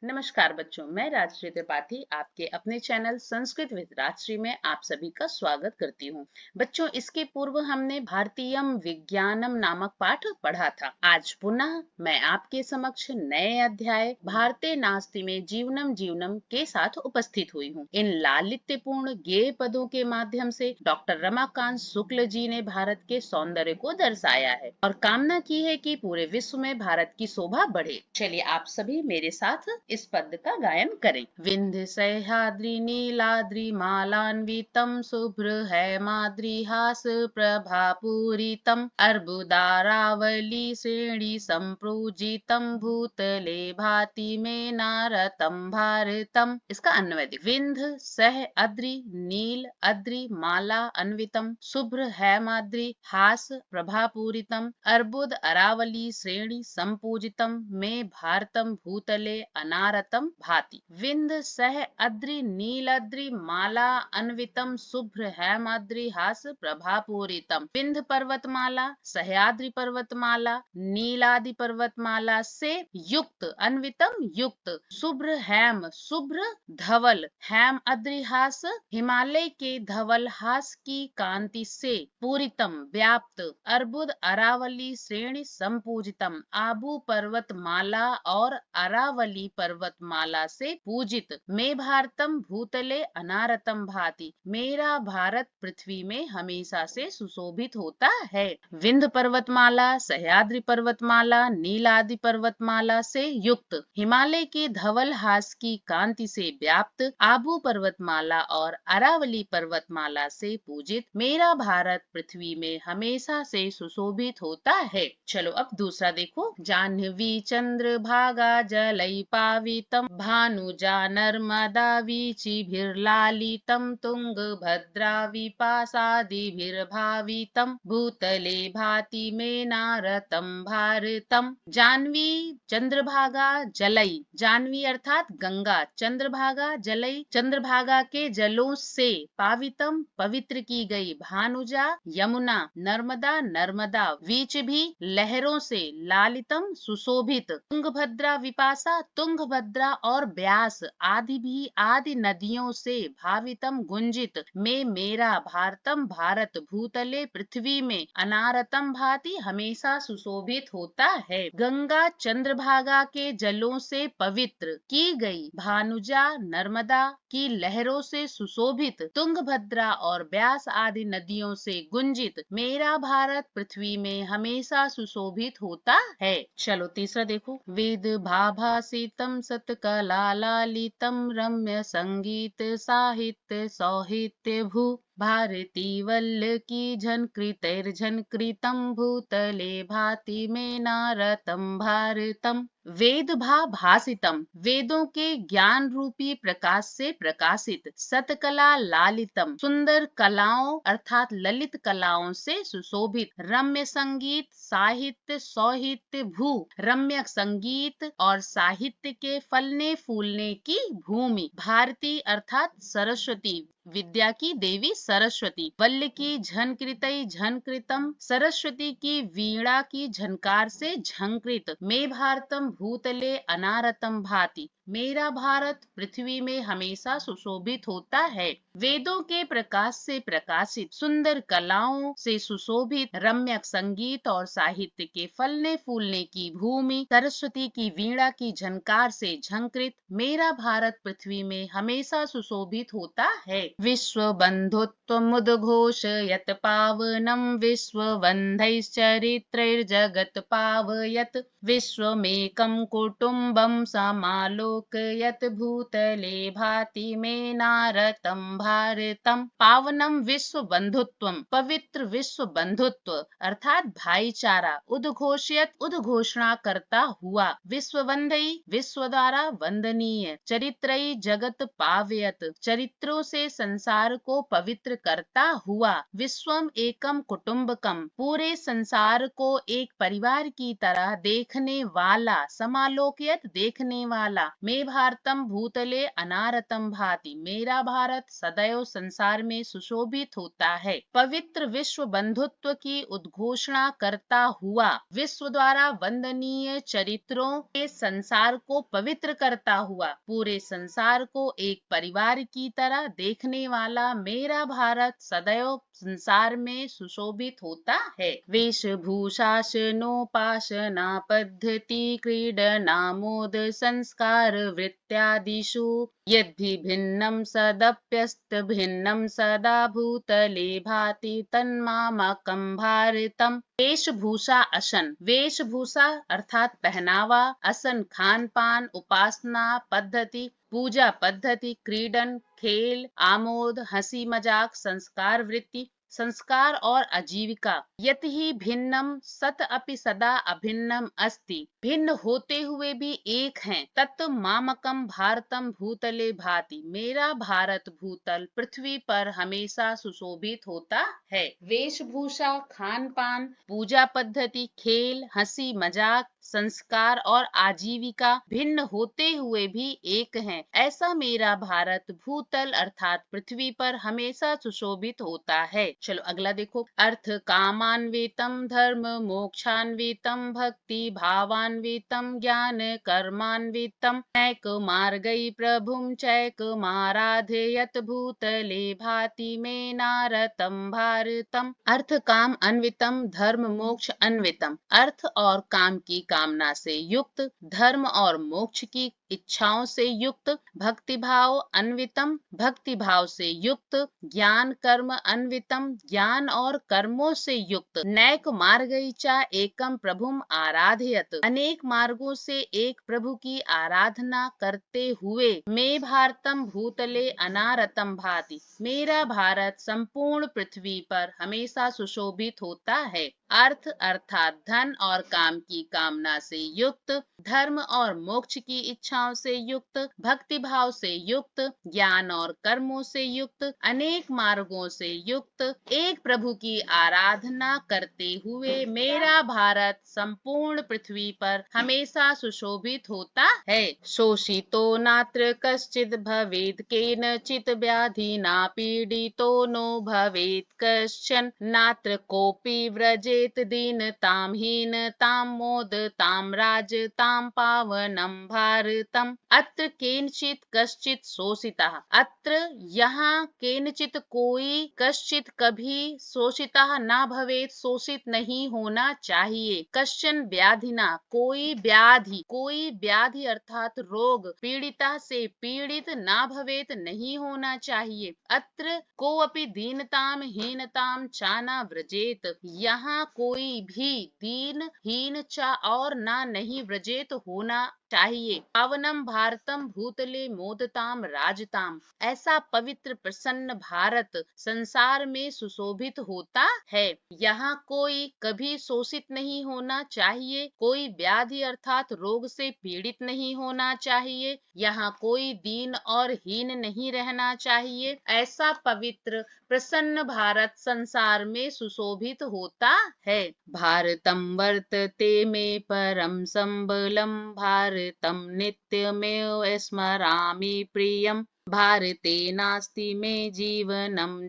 नमस्कार बच्चों, मैं राजश्री त्रिपाठी आपके अपने चैनल संस्कृत विद राजश्री में आप सभी का स्वागत करती हूँ। बच्चों, इसके पूर्व हमने भारतीयम विज्ञानम नामक पाठ पढ़ा था। आज पुनः मैं आपके समक्ष नए अध्याय भारते नास्ति में जीवनम जीवनम के साथ उपस्थित हुई हूँ। इन लालित्यपूर्ण गेय पदों के माध्यम से डॉक्टर रमाकांत शुक्ल जी ने भारत के सौंदर्य को दर्शाया है और कामना की है कि पूरे विश्व में भारत की शोभा बढ़े। चलिए आप सभी मेरे साथ इस पद का गायन करें। विंध्य सह्याद्रि नीलाद्रि मालान्वितम शुभ्र हैमाद्रि हास प्रभापूरितम अर्बुदारावली श्रेणी संपूजितम भूतले भाति में नारतम भारतम। इसका अन्वय देखो। विंध्य सह अद्रि नील अद्रि माला अन्वितम शुभ्र हैमाद्रि हास प्रभापूरितम अर्बुद अरावली श्रेणी संपूजितम में भारतम भूतले अनारतम भाति। विंध्य सह अद्रि नीलाद्रि माला अन्वितम शुभ्र हैमाद्रि हास प्रभापूरितम। विंध्य पर्वतमाला, सह्याद्रि पर्वतमाला, नीलादि पर्वतमाला से युक्त, अन्वितम युक्त, शुभ्र हैम शुभ्र धवल, हैम अद्रिहास हिमालय के धवल हास की कांति से पूरितम व्याप्त, अर्बुद अरावली श्रेणी संपूजितम आबू पर्वतमाला और अरावली पर्वतमाला से पूजित, में भारतम भूतले अनारतम भाति, मेरा भारत पृथ्वी में हमेशा से सुशोभित होता है। विंध्य पर्वतमाला, सह्याद्रि पर्वतमाला, नीलादि पर्वतमाला से युक्त, हिमालय के धवल हास की कांति से व्याप्त, आबू पर्वतमाला और अरावली पर्वतमाला से पूजित, मेरा भारत पृथ्वी में हमेशा से सुशोभित होता है। चलो अब दूसरा देखो। जाह्नवी चंद्र भागा जलई पावितम भानुजा नर्मदा वीचिभिर्लालितम तुंग भद्रा विपासादिभिर्भावितम भूतले भाति में नारतम भारतम। जाह्नवी चंद्रभागा जलई, जाह्नवी अर्थात गंगा, चंद्रभागा जलई चंद्रभागा के जलों से, पावितम पवित्र की गई, भानुजा यमुना, नर्मदा नर्मदा, वीच भी लहरों से, लालितम सुशोभित, तुंगभद्रा विपासा तुंगभद्रा और ब्यास आदि भी आदि नदियों से, भावितम गुंजित, में मेरा भारतम भारत भूतले पृथ्वी में अनारतम भाति हमेशा सुशोभित होता है। गंगा चंद्रभागा के जलों से पवित्र की गई, भानुजा नर्मदा की लहरों से सुशोभित, तुंगभद्रा और ब्यास आदि नदियों से गुंजित, मेरा भारत पृथ्वी में हमेशा सुशोभित होता है। चलो तीसरा देखो। वेद भाभासितम सतकला लालितम रम्य संगीत साहित्य सौहित्य भू भारती वल्ल की झनकृतैर्झनकृतम भूतले भाति में नारतम भारतम। वेद भासितम, वेदों के ज्ञान रूपी प्रकाश से प्रकाशित, सतकला लालितम, सुंदर कलाओं अर्थात ललित कलाओं से सुशोभित, रम्य संगीत साहित्य सौहित्य भू, रम्य संगीत और साहित्य के फलने फूलने की भूमि, भारती अर्थात सरस्वती, विद्या की देवी सरस्वती, वल्ल की झनकृतई झनकृतम, सरस्वती की वीणा की झनकार से झंकृत, में भारतम भूतले अनारतम भाति, मेरा भारत पृथ्वी में हमेशा सुशोभित होता है। वेदों के प्रकाश से प्रकाशित, सुंदर कलाओं से सुशोभित, रम्य संगीत और साहित्य के फलने फूलने की भूमि, सरस्वती की वीणा की झनकार से झंकृत, मेरा भारत पृथ्वी में हमेशा सुशोभित होता है। विश्व बंधुत्वमुद्घोष यत पावनम विश्व बंधैश्चरित्रैर्जगत् पावयत्, विश्वमेकं कुटुम्बं समालोकयत् भूतले भाति में नारतम भारतम। पावनम विश्व बंधुत्वम, पवित्र विश्व बंधुत्व अर्थात भाईचारा, उद्घोषयत उद्घोषणा करता हुआ, विश्व बंधई विश्व द्वारा वंदनीय, चरित्रई जगत पावयत चरित्रों से संसार को पवित्र करता हुआ। विश्वम एकम कुटुंबकम, पूरे संसार को एक परिवार की तरह देखने वाला, समालोकयत देखने वाला। मे भारतम भूतले अनारतम भाति, मेरा भारत सदैव संसार में सुशोभित होता है। पवित्र विश्व बंधुत्व की उद्घोषणा करता हुआ, विश्व द्वारा वंदनीय चरित्रों के संसार को पवित्र करता हुआ, पूरे संसार को एक परिवार की तरह देखने वाला मेरा भारत सदैव संसार में सुशोभित होता है। वेशभूषासनोपासना पद्धति क्रीडनामोद संस्कार वृत्त्यादिषु यद्भिन्नं सदप्यस्त भिन्नं सदा भूतले भाति तन्मामकं भारतम्। वेशभूषा आसन, वेशभूषा अर्थात पहनावा, आसन खान पान, उपासना पद्धति पूजा पद्धति, क्रीडन खेल, आमोद हंसी मजाक, संस्कार वृत्ति संस्कार और आजीविका। यत ही भिन्नम सत अपि सदा अभिन्नम अस्ति, भिन्न होते हुए भी एक हैं। तत् मामकम भारतम भूतले भाति, मेरा भारत भूतल पृथ्वी पर हमेशा सुशोभित होता है। वेशभूषा, खान पान, पूजा पद्धति, खेल, हंसी मजाक, संस्कार और आजीविका भिन्न होते हुए भी एक हैं। ऐसा मेरा भारत भूतल अर्थात पृथ्वी पर हमेशा सुशोभित होता है। चलो अगला देखो। अर्थ कामान्वितम धर्म मोक्षान्वितम भक्ति भावान्वितम ज्ञान कर्मान्वितम नैक मार्गै प्रभुम चैक माराधे यत भूतले भाति में नारतम भारतम। अर्थ काम अन्वितम धर्म मोक्ष अन्वितम, अर्थ और काम की कामना से युक्त, धर्म और मोक्ष की इच्छाओं से युक्त, भक्ति भाव अन्वितम भक्ति भाव से युक्त, ज्ञान कर्म अन्वितम ज्ञान और कर्मों से युक्त, नैक मार्गैचा एकम प्रभुम आराधयत, अनेक मार्गों से एक प्रभु की आराधना करते हुए, मैं भारतम भूतले अनारतम भाति, मेरा भारत संपूर्ण पृथ्वी पर हमेशा सुशोभित होता है। अर्थ अर्थात धन और काम की कामना से युक्त, धर्म और मोक्ष की इच्छाओं से युक्त, भक्ति भाव से युक्त, ज्ञान और कर्मों से युक्त, अनेक मार्गों से युक्त, एक प्रभु की आराधना करते हुए मेरा भारत संपूर्ण पृथ्वी पर हमेशा सुशोभित होता है। शोषितो नात्र कश्चित् भवेत् केनचित् व्याधिना पीडितो नो भवेत् कश्चन, नात्र कोऽपि व्रजेत् दीनतां हीनतां मोदतां राजतां पावनं भारतम्। अत्र केनचित् कश्चित् शोषितः, अत्र यहाँ केनचित् कोई, कश्चित् कभी, शोषितः न भवेत् शोषित नहीं होना चाहिए, कश्चन व्याधिना कोई व्याधि अर्थात रोग, पीड़िता से पीड़ित न भवेत् नहीं होना चाहिए। अत्र कोऽपि दीनताम हीनताम च न व्रजेत, यहाँ कोई भी दीन हीन चा और ना नहीं व्रजेत होना चाहिए। पावनम भारतम भूतले मोदताम राजताम, ऐसा पवित्र प्रसन्न भारत संसार में सुशोभित होता है। यहाँ कोई कभी शोषित नहीं होना चाहिए, कोई व्याधि अर्थात रोग से पीड़ित नहीं होना चाहिए, यहाँ कोई दीन और हीन नहीं रहना चाहिए। ऐसा पवित्र प्रसन्न भारत संसार में सुशोभित होता है। भारतम वर्तते में परम संबलम, भारतम नित्यमेव स्मरामि प्रियम, भारते नास्ति मे जीवनम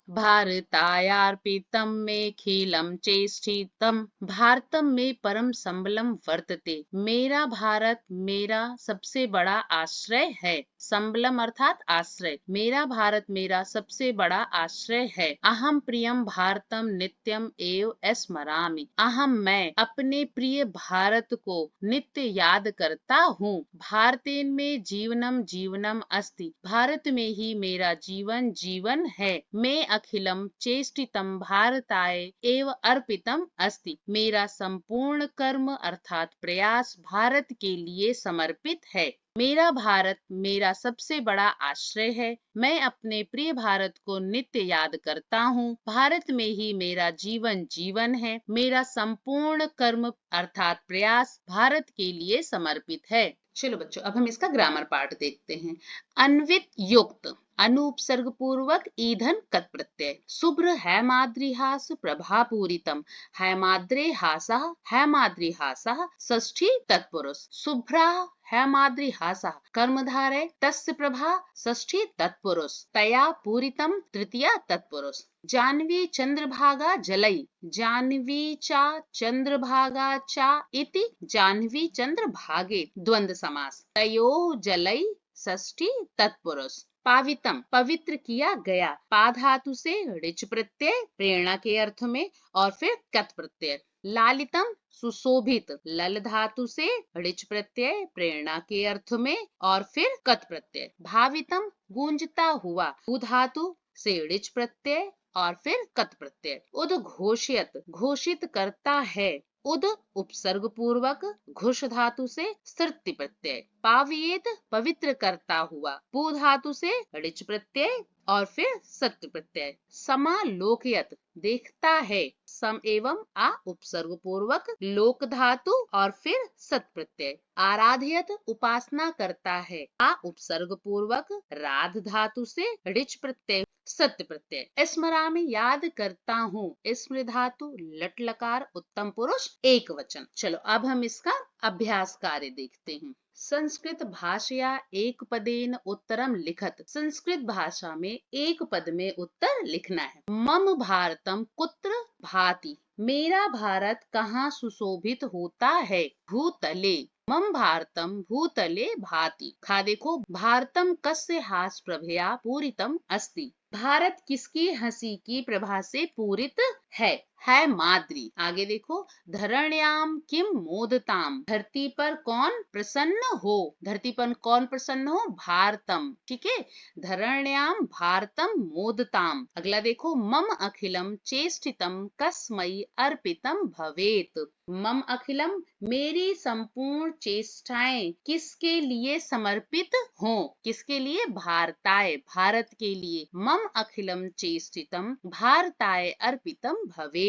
भारतायार्पितं मेऽखिलं चेष्टितम्। भारतम में परम संबलम वर्तते, मेरा भारत मेरा सबसे बड़ा आश्रय है। संबलम अर्थात आश्रय, मेरा भारत मेरा सबसे बड़ा आश्रय है। अहम प्रियम भारतम नित्यम एव स्मरामि, अहम मैं अपने प्रिय भारत को नित्य याद करता हूँ। भारतेन में जीवनम अस्ति, भारत में ही मेरा जीवन है। मैं अखिलम चेष्टितम भारताय एव अर्पितम अस्ति, मेरा संपूर्ण कर्म अर्थात प्रयास भारत के लिए समर्पित है। मेरा भारत मेरा सबसे बड़ा आश्रय है। मैं अपने प्रिय भारत को नित्य याद करता हूँ। भारत में ही मेरा जीवन है। मेरा संपूर्ण कर्म अर्थात प्रयास भारत के लिए समर्पित है। चलो बच्चों, अब हम इसका ग्रामर पार्ट देखते हैं। अन्वित युक्त, अनुपसर्ग पूर्वक ईंधन कत प्रत्यय। शुभ्र हैमाद्रिहास प्रभापूरितम, हैमाद्रेहासः हैमाद्रिहासः षष्ठी तत्पुरुष। शुभ्रा हैमाद्रिहासः कर्मधारय तस्य प्रभा षष्ठी तत्पुरुष। तया पूरितम तृतीया तत्पुरुष। जाह्नवी चंद्रभागा जलई, जाह्नवी चा चंद्रभागा चा इति जाह्नवी चंद्रभागे द्वंद्व समास। तयोः जलई षष्ठी तत्पुरुष। पावितम पवित्र किया गया, पा धातु से ऋच प्रत्यय प्रेरणा के अर्थ में और फिर कत प्रत्यय। लालितम सुशोभित, लल धातु से ऋच प्रत्यय प्रेरणा के अर्थ में और फिर कत प्रत्यय। भावितम गूंजता हुआ, भू धातु से ऋच प्रत्यय और फिर कत प्रत्यय। उद्घोषयत घोषित करता है, उद उपसर्ग पूर्वक घुष धातु से स्तृति प्रत्यय। पावियेत पवित्र करता हुआ, पू धातु से ऋच प्रत्यय और फिर सत्य प्रत्यय। समालोकयत देखता है, सम एवं आ उपसर्ग पूर्वक लोक धातु और फिर सत प्रत्यय। आराध्यत उपासना करता है, आ उपसर्ग पूर्वक राध धातु से ऋच प्रत्यय सत्य प्रत्यय। स्मरामि याद करता हूँ, स्मृ धातु लट लकार उत्तम पुरुष एक वचन। चलो अब हम इसका अभ्यास कार्य देखते हैं। संस्कृत भाषया एक पदेन उत्तरम लिखत। संस्कृत भाषा में एक पद में उत्तर लिखना है। मम भारतम कुत्र भाति, मेरा भारत कहाँ सुशोभित होता है। भूतले, मम भारतम भूतले भाति। खा देखो, भारतम कस्य हास प्रभया पूरितम अस्ति, भारत किसकी हंसी की प्रभा से पूरित है माद्री। आगे देखो, धरण्याम किम मोदताम, धरती पर कौन प्रसन्न हो, धरती पर कौन प्रसन्न हो, भारतम। ठीक है, धरण्याम भारतम मोदताम। अगला देखो, मम अखिलम चेष्टितम कस्मै अर्पितम भवेत। मम अखिलम मेरी संपूर्ण चेष्टाएं किसके लिए समर्पित हो, किसके लिए, भारताय भारत के लिए। मम अखिलम चेष्टितम भारताय अर्पितम भवेत।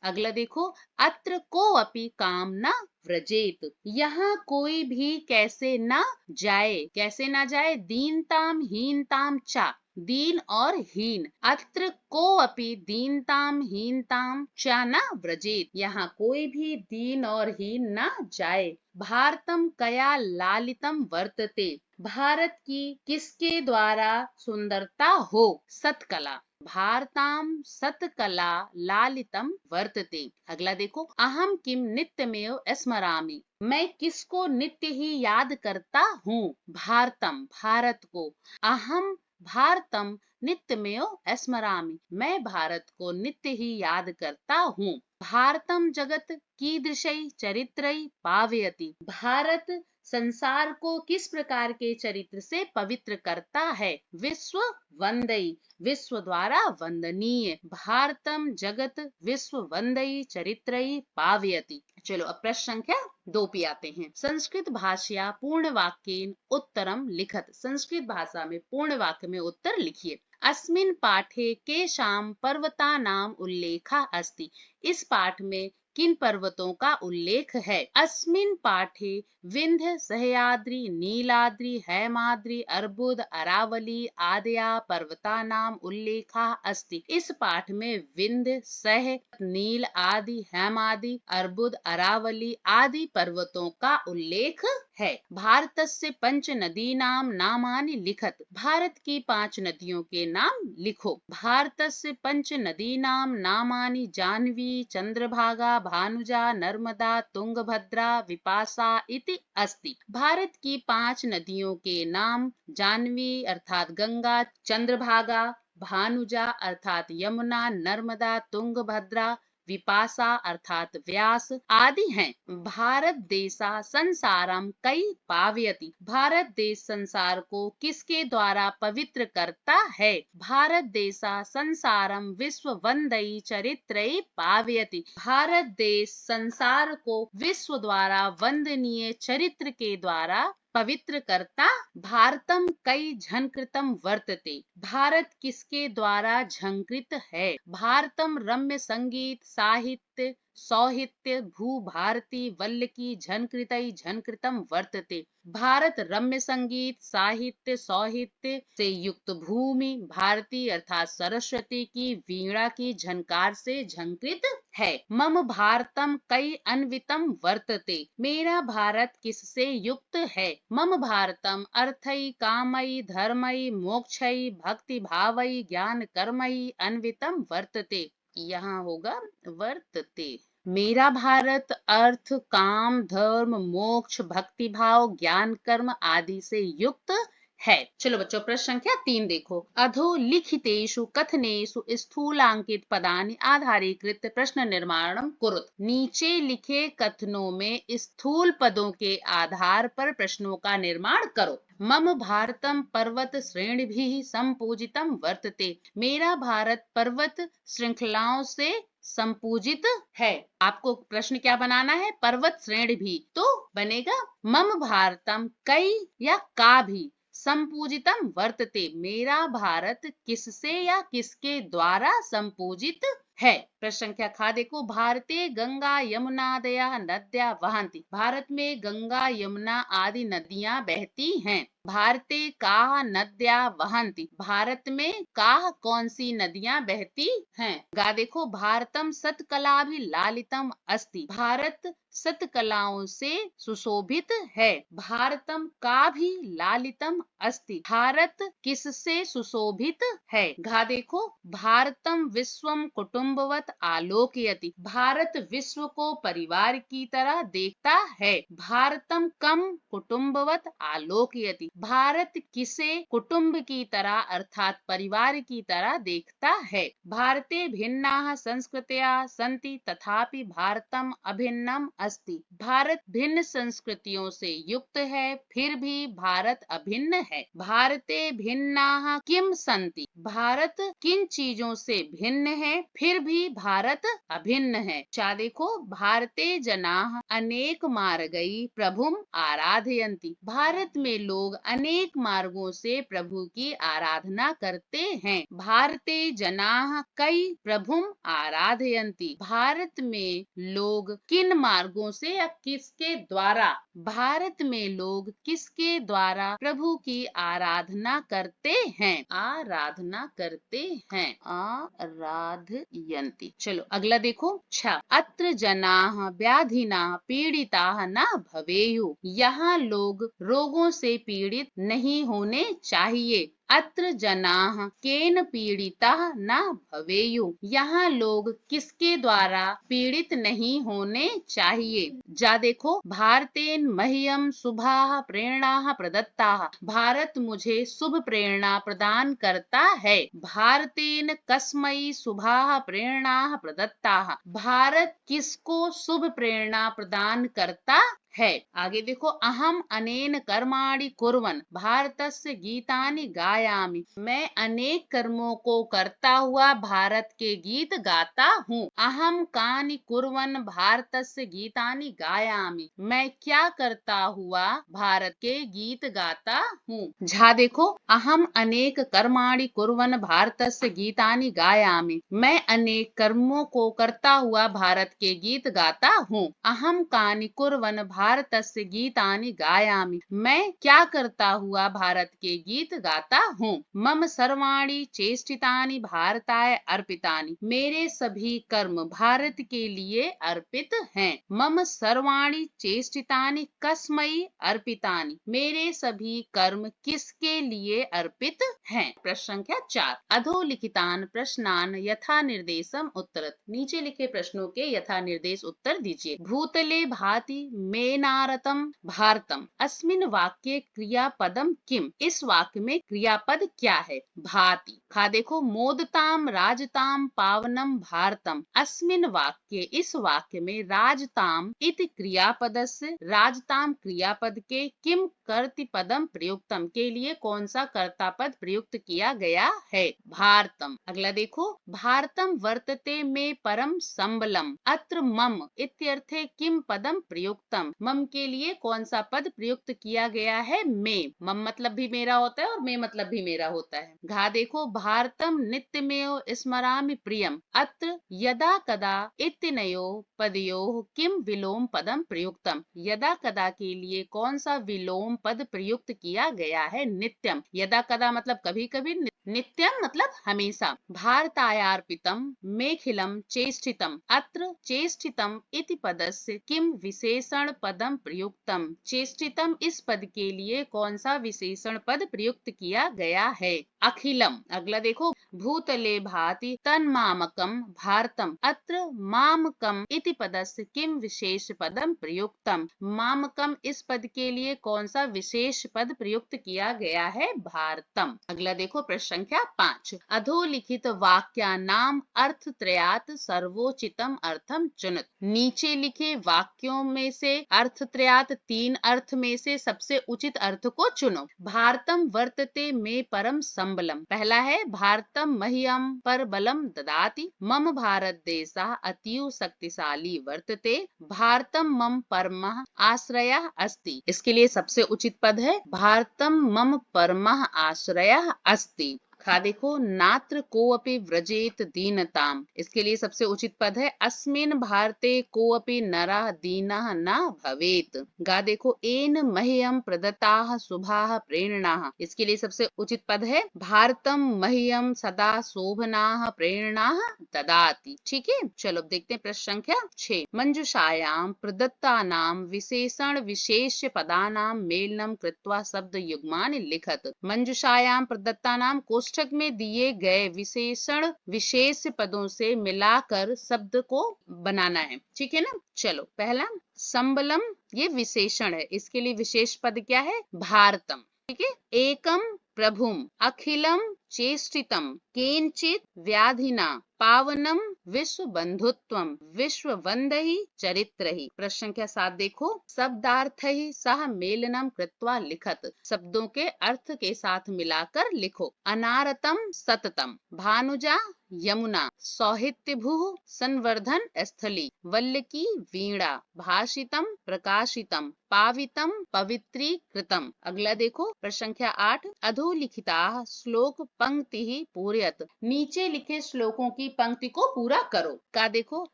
अगला देखो, अत्र को अपि काम न व्रजेत, यहाँ कोई भी कैसे ना जाए, कैसे ना जाए, दीनताम हीनताम चा, दीन और हीन। अत्र को अपि दीनताम हीनताम चा न व्रजेत, यहाँ कोई भी दीन और हीन ना जाए। भारतम कया लालितम वर्तते, भारत की किसके द्वारा सुंदरता हो, सतकला। भारताम सतकला लालितम वर्तते। अगला देखो, अहम किम नित्यमेव स्मरामि, मैं किसको नित्य ही याद करता हूँ, भारतम भारत को। अहम भारतम नित्यमेव स्मरामि, मैं भारत को नित्य ही याद करता हूँ। भारतम जगत कीदृशै चरित्रै पावयति, भारत संसार को किस प्रकार के चरित्र से पवित्र करता है, विश्व वंदई, विश्व द्वारा वंदनीय। भारतम जगत विश्व वंदई चरित्रई पावयति। चलो अब प्रश्न संख्या 2 पे आते हैं। संस्कृत भाषा पूर्ण वाक्येन उत्तरम लिखत, संस्कृत भाषा में पूर्ण वाक्य में उत्तर लिखिए। अस्मिन् पाठे केषां पर्वतानाम उल्लेखः अस्ति, इस पाठ में किन पर्वतों का उल्लेख है। अस्मिन् पाठे विंध्य सह्याद्रि नीलाद्रि हैमाद्रि अर्बुद अरावली आदया पर्वतानाम उल्लेखः अस्ति, इस पाठ में विंध्य सह नील आदि हैमादि अर्बुद अरावली आदि पर्वतों का उल्लेख है। भारतस्य पंच नदीनाम नामानि लिखत, भारत की 5 नदियों के नाम लिखो। भारतस्य पंच नदीनाम नामानि जाह्नवी चंद्रभागा भानुजा नर्मदा तुंगभद्रा विपाशा इति अस्ति। भारत की 5 नदियों के नाम जाह्नवी अर्थात गंगा, चंद्रभागा, भानुजा अर्थात यमुना, नर्मदा, तुंगभद्रा, विपाशा अर्थात व्यास आदि हैं। भारत देशा संसारम कई पावयति, भारत देश संसार को किसके द्वारा पवित्र करता है। भारत देशा संसारम विश्व वंदई चरित्रई पावयति, भारत देश संसार को विश्व द्वारा वंदनीय चरित्र के द्वारा पवित्र करता। भारतम कई झंकृतम वर्तते, भारत किसके द्वारा झंकृत है। भारतम रम्य संगीत साहित्य सौहित्य भू भारती वल्लकी झनकृतई झनकृतम वर्तते। भारत रम्य संगीत साहित्य सौहित्य से युक्त भूमि भारती अर्थात सरस्वती की वीणा की झनकार से झंकृत है। मम भारतम कई अन्वितम वर्तते, मेरा भारत किससे युक्त है। मम भारतम अर्थई कामई धर्मई मोक्षई भक्ति भावई ज्ञान कर्मई अन्वितम वर्तते। यहाँ होगा वर्तते। मेरा भारत अर्थ काम धर्म मोक्ष भक्ति भाव ज्ञान कर्म आदि से युक्त है। चलो बच्चों, प्रश्न संख्या 3 देखो। अधोलिखितेषु कथनेषु स्थूलांकित पदानि आधारीकृत प्रश्न निर्माणम कुरुत। नीचे लिखे कथनों में स्थूल पदों के आधार पर प्रश्नों का निर्माण करो। मम भारतम पर्वत श्रेणिभिः संपूजितम वर्तते, मेरा भारत पर्वत श्रृंखलाओं से संपूजित है। आपको प्रश्न क्या बनाना है, पर्वत श्रेणी भी, तो बनेगा मम भारतम कई या का भी संपूजितम वर्तते, मेरा भारत किससे या किसके द्वारा संपूजित है। प्रश्न संख्या खा देखो। भारते गंगा यमुनादया नद्या वहन्ति, भारत में गंगा यमुना आदि नदियां बहती हैं। भारते काह नद्या वहन्ति, भारत में काह कौन सी नदियां बहती हैं। गा देखो। भारतम सत्कलाभिलालितम अस्ति, भारत सत्कलाओं से सुशोभित है। भारतम का भी लालितम अस्ति, भारत किससे सुशोभित है। घा देखो। भारतम विश्वम कुटुंबवत आलोकयति, भारत विश्व को परिवार की तरह देखता है। भारतम कम कुटुंबवत आलोकयति, भारत किसे कुटुंब की तरह अर्थात परिवार की तरह देखता है। भारते भिन्नाः संस्कृतयः सन्ति तथापि भारतम अभिन्नम अस्ति, भारत भिन्न संस्कृतियों से युक्त है फिर भी भारत अभिन्न है। भारते भिन्नाः किम सन्ति, भारत किन चीजों से भिन्न है फिर भी भारत अभिन्न है। चा देखो। भारते जनाः अनेक मार्गै प्रभुम आराधयन्ति, भारत में लोग अनेक मार्गों से प्रभु की आराधना करते हैं। भारते जनाः कई प्रभुम आराधयन्ति, भारत में लोग किन मार्गों से या किसके द्वारा, भारत में लोग किसके द्वारा प्रभु की आराधना करते हैं, आराधना करते हैं, आराधयन्ति। चलो अगला देखो। छा अत्र जनाः व्याधिना पीड़िताः न भवेयुः, यहाँ लोग रोगों से पीड़ित नहीं होने चाहिए। अत्र जनाः केन पीड़िताः न भवेयुः, यहाँ लोग किसके द्वारा पीड़ित नहीं होने चाहिए। जा देखो। भारतेन मह्यम शुभाः प्रेरणाः प्रदत्ताः, भारत मुझे शुभ प्रेरणा प्रदान करता है। भारतेन कस्मै शुभाः प्रेरणाः प्रदत्ताः, भारत किसको शुभ प्रेरणा प्रदान करता है। आगे देखो। अहम अनेन कर्माणि कुर्वन् भारतस्य गीतानि गायामि, मैं अनेक कर्मों को करता हुआ भारत के गीत गाता हूँ। अहम कानि कुर्वन् भारतस्य गीतानि गायामि, मैं क्या करता हुआ भारत के गीत गाता हूँ। झा देखो। अहम अनेक कर्माणि कुर्वन् भारतस्य गीतानि गायामि, मैं अनेक कर्मों को करता हुआ भारत के गीत गाता हूँ। अहम कानि कुर्वन् भारतस्य गीतानि गायामि, मैं क्या करता हुआ भारत के गीत गाता हूँ। मम सर्वाणि चेष्टितानि भारताय अर्पितानि, मेरे सभी कर्म भारत के लिए अर्पित हैं। मम सर्वाणि चेष्टितानि कस्मै अर्पितानि, मेरे सभी कर्म किसके लिए अर्पित हैं। प्रश्न संख्या 4। अधोलिखितान प्रश्नान यथा निर्देशम उत्तरत, नीचे लिखे प्रश्नों के यथा निर्देश उत्तर दीजिए। भूतले भाति मेनारतम भारतम, अस्मिन् वाक्ये क्रियापदम किम, इस वाक्य में क्रियापद क्या है। भाति। खा देखो। मोदताम राजताम पावनम भारतम, अस्मिन् वाक्ये इस वाक्य में राजताम इति क्रियापदस्य, राजताम क्रियापद के किम कर्तृपदम प्रयुक्तम के लिए कौन सा कर्तापद प्रयुक्त किया गया है। भारतम। अगला देखो। भारतम वर्तते में परम संबलम, अत्र मम इत्यर्थे किम पदम प्रयुक्तम, मम के लिए कौन सा पद प्रयुक्त किया गया है? में। मम मतलब भी मेरा होता है और में मतलब भी मेरा होता है। घा देखो, भारतम नित्यमेव स्मरामि प्रियम, अत्र यदा कदा इत्यनयो पदयोः किम विलोम पदम प्रयुक्तम। यदा कदा के लिए कौन सा विलोम पद प्रयुक्त किया गया है? नित्यम। यदा कदा मतलब कभी कभी, नित्यम मतलब हमेशा। भारतायार्पितम मेखिलम चेष्टितम, अत्र चेष्टितम इति पदस्य किम विशेषण पदम प्रयुक्तम। चेष्टितम इस पद के लिए कौन सा विशेषण पद प्रयुक्त किया गया है? अखिलम। अगला देखो, भूतले भाति तन्मामकम भारतम, अत्र मामकम इति पदस्य किम विशेष पदम प्रयुक्तम। मामकम इस पद के लिए कौन सा विशेष पद प्रयुक्त किया गया है? भारतम। अगला देखो, प्रश्न संख्या 5। अधोलिखित वाक्यानाम अर्थत्रयात् सर्वोचितम अर्थम चुनत। नीचे लिखे वाक्यों में से अर्थत्रयात् 3 अर्थ में से सबसे उचित अर्थ को चुनो। भारतम वर्तते में परम संबलम। पहला है, भारतम मह्यम पर बलम ददाति। मम भारत देशः अतीव शक्तिशाली वर्तते। भारतम मम परमः आश्रयः अस्ति। इसके लिए सबसे उचित पद है, भारतम मम परमः आश्रयः अस्ति। खा देखो, नात्र कोऽपि व्रजेत दीनताम। इसके लिए सबसे उचित पद है, अस्मिन् भारते कोऽपि नरः दीनः न भवेत। गा देखो, एन मह्यम प्रदत्ताः शुभाः प्रेरणाः। इसके लिए सबसे उचित पद है, भारतम मह्यम सदा शोभनाः प्रेरणाः ददाति। ठीक है, चलो देखते हैं प्रश्न संख्या 6। मंजूषायाम प्रदत्तानाम विशेषण विशेष्य पदानां मेलनम कृत्वा शब्द युग्मानि लिखत। मंजूषायाम प्रदत्तानाम कोष्ठक में दिए गए विशेषण विशेष पदों से मिलाकर शब्द को बनाना है। ठीक है ना। चलो, पहला संबलम, ये विशेषण है, इसके लिए विशेष पद क्या है? भारतम। ठीक है। एकम प्रभुम, अखिलम चेष्टितम, केनचित व्याधिना पावनम विश्व बंधुत्वम, विश्व वंदहि चरित्रहि। प्रश्न संख्या 7 देखो, शब्दार्थहि सह मेलनम कृत्वा लिखत। शब्दों के अर्थ के साथ मिलाकर लिखो। अनारतम सततम, भानुजा यमुना, सौहित्यभुः संवर्धन स्थली, वल्लकी वीणा, भाषितम प्रकाशितम, पावितम पवित्रीकृतम। अगला देखो, प्रश्न संख्या 8। अधोलिखिताः श्लोक पंक्ति पूरयत। नीचे लिखे श्लोकों की पंक्ति को पूरा करो। का देखो,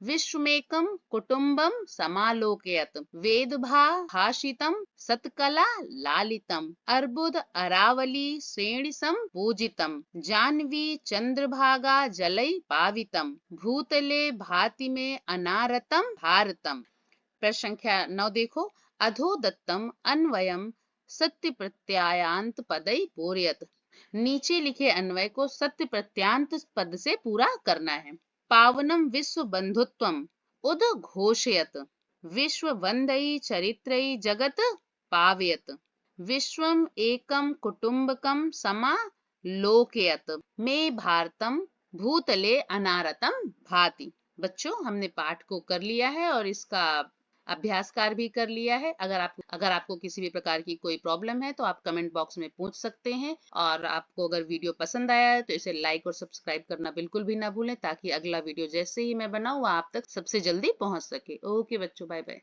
विश्वमेकम कुटुंबम समालोकयत, वेदभा भाषितम सत्कला लालितम, अर्बुद अरावली श्रेणिसम पूजितम, जाह्नवी चंद्रभागा जलै पावितम, भूतले भाति में अनारतम भारतम। प्रश्न संख्या 9 देखो, अधोदत्तम अन्वयम सत्य प्रत्यायांत पदई पूरयत। नीचे लिखे अन्वय को सत्य प्रत्यांत पद से पूरा करना है। पावनम विश्व बंधुत्वम उद्घोषयत, विश्व वंदई चरित्रई जगत पावयत, विश्वम एकम कुटुंबकम समालोकयत, में भारतम भूतले अनारतम भाति। बच्चों, हमने पाठ को कर लिया है और इसका अभ्यास कार्य भी कर लिया है। अगर आपको किसी भी प्रकार की कोई प्रॉब्लम है तो आप कमेंट बॉक्स में पूछ सकते हैं। और आपको अगर वीडियो पसंद आया है तो इसे लाइक और सब्सक्राइब करना बिल्कुल भी ना भूलें, ताकि अगला वीडियो जैसे ही मैं बनाऊं आप तक सबसे जल्दी पहुंच सके। ओके बच्चों, बाय बाय।